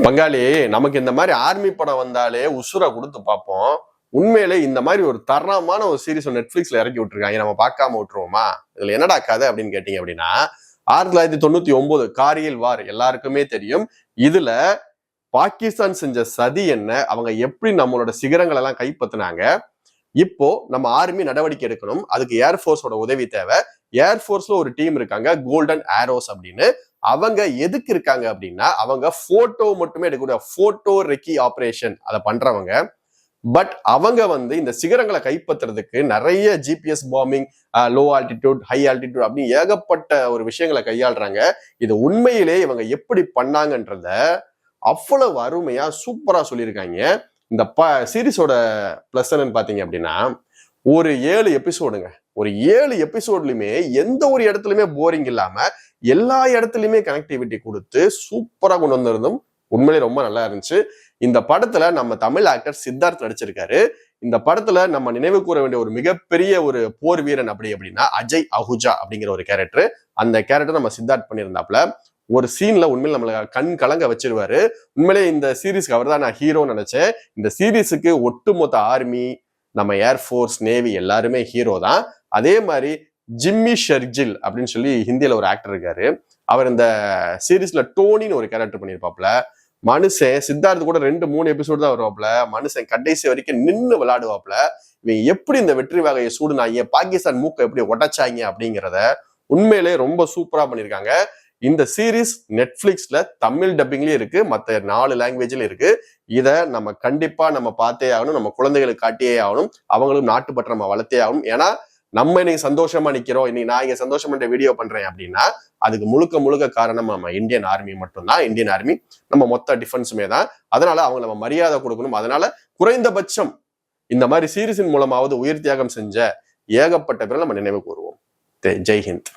பங்காளி, நமக்கு இந்த மாதிரி ஆர்மி படம் வந்தாலே உசுரை கொடுத்து பார்ப்போம். உண்மையிலே இந்த மாதிரி ஒரு தரமான ஒரு சீரிஸ் நெட்ஃபிளிக்ஸ்ல இறக்கி விட்டுருக்காங்க, நம்ம பார்க்காம விட்டுருவோமா? இதுல என்னடா கதை அப்படின்னு கேட்டீங்க அப்படின்னா, 1999 கார்கில் வார் எல்லாருக்குமே தெரியும். இதுல பாகிஸ்தான் செஞ்ச சதி என்ன, அவங்க எப்படி நம்மளோட சிகரங்கள் எல்லாம் கைப்பற்றினாங்க, இப்போ நம்ம ஆர்மி நடவடிக்கை எடுக்கணும், அதுக்கு ஏர்ஃபோர்ஸோட உதவி தேவை. ஏர்ஃபோர்ஸ்ல ஒரு டீம் இருக்காங்க, கோல்டன் ஆரோஸ் அப்படின்னு. அவங்க எதுக்கு இருக்காங்க அப்படின்னா, அவங்க போட்டோ மட்டுமே எடுக்கக்கூடிய போட்டோ ரெக்கி ஆபரேஷன் அதை பண்றவங்க. பட் அவங்க இந்த சிகரங்களை கைப்பற்றுறதுக்கு நிறைய GPS bombing, low altitude, high altitude அப்படின்னு ஏகப்பட்ட ஒரு விஷயங்களை கையாளுறாங்க. இது உண்மையிலே இவங்க எப்படி பண்ணாங்கன்றத அவ்வளவு அருமையா சூப்பரா சொல்லியிருக்காங்க. இந்த சீரிஸோட பிளஸ் என்னன்னு பாத்தீங்க அப்படின்னா, ஒரு 7 எபிசோடுங்க. ஒரு 7 எபிசோட்லயுமே எந்த ஒரு இடத்துலயுமே போரிங் இல்லாம எல்லா இடத்துலயுமே கனெக்டிவிட்டி கொடுத்து சூப்பரா கொண்டு வந்திருந்தோம். உண்மையிலே ரொம்ப நல்லா இருந்துச்சு. இந்த படத்துல நம்ம தமிழ் ஆக்டர் சித்தார்த் நடிச்சிருக்காரு. இந்த படத்துல நம்ம நினைவு கூற வேண்டிய ஒரு மிகப்பெரிய ஒரு போர் வீரன் அப்படின்னா அஜய் அஹூஜா அப்படிங்கிற ஒரு கேரக்டர். அந்த கேரக்டர் நம்ம சித்தார்த் பண்ணியிருந்தாப்ல. ஒரு சீன்ல உண்மையில நம்மள கண் கலங்க வச்சிருவாரு. உண்மையிலே இந்த சீரீஸ்க்கு அவர் தான் நான் ஹீரோன்னு நினைச்சேன். இந்த சீரீஸுக்கு ஒட்டுமொத்த ஆர்மி, நம்ம ஏர்ஃபோர்ஸ், நேவி எல்லாருமே ஹீரோ தான். அதே மாதிரி ஜிம்மி ஷெர்ஜில் அப்படின்னு சொல்லி ஹிந்தியில ஒரு ஆக்டர் இருக்காரு. அவர் இந்த சீரீஸ்ல டோனின்னு ஒரு கேரக்டர் பண்ணியிருப்பாப்ல. மனுஷன் சித்தார்த்து கூட 2-3 எபிசோடு தான் வருவாப்ல. மனுஷன் கடைசி வரைக்கும் நின்று விளையாடுவாப்ல. இவன் எப்படி இந்த வெற்றி வகையை சூடுனாங்க, பாகிஸ்தான் மூக்கை எப்படி உடைச்சாங்க அப்படிங்கிறத உண்மையிலே ரொம்ப சூப்பரா பண்ணியிருக்காங்க. இந்த சீரீஸ் நெட்ஃபிளிக்ஸ்ல தமிழ் டப்பிங்லயும் இருக்கு, மற்ற 4 லாங்குவேஜ்லயும் இருக்கு. இதை நம்ம கண்டிப்பா நம்ம பார்த்தே ஆகணும், நம்ம குழந்தைகளுக்கு காட்டியே ஆகணும், அவங்களும் நாட்டுப்பற்ற நம்ம வளர்த்தே ஆகணும். ஏன்னா நம்ம இன்னைக்கு சந்தோஷமா நிக்கிறோம், இன்னைக்கு நான் இங்க சந்தோஷமா வீடியோ பண்றேன் அப்படின்னா அதுக்கு முழுக்க காரணம் நம்ம இந்தியன் ஆர்மி மட்டும்தான். இந்தியன் ஆர்மி நம்ம மொத்த டிஃபென்ஸுமே தான். அதனால அவங்க நம்ம மரியாதை கொடுக்கணும். அதனால குறைந்தபட்சம் இந்த மாதிரி சீரீஸின் மூலமாவது உயிர் தியாகம் செஞ்ச ஏகப்பட்ட பேரை நம்ம நினைவு கூறுவோம். ஜெய் ஹிந்த்.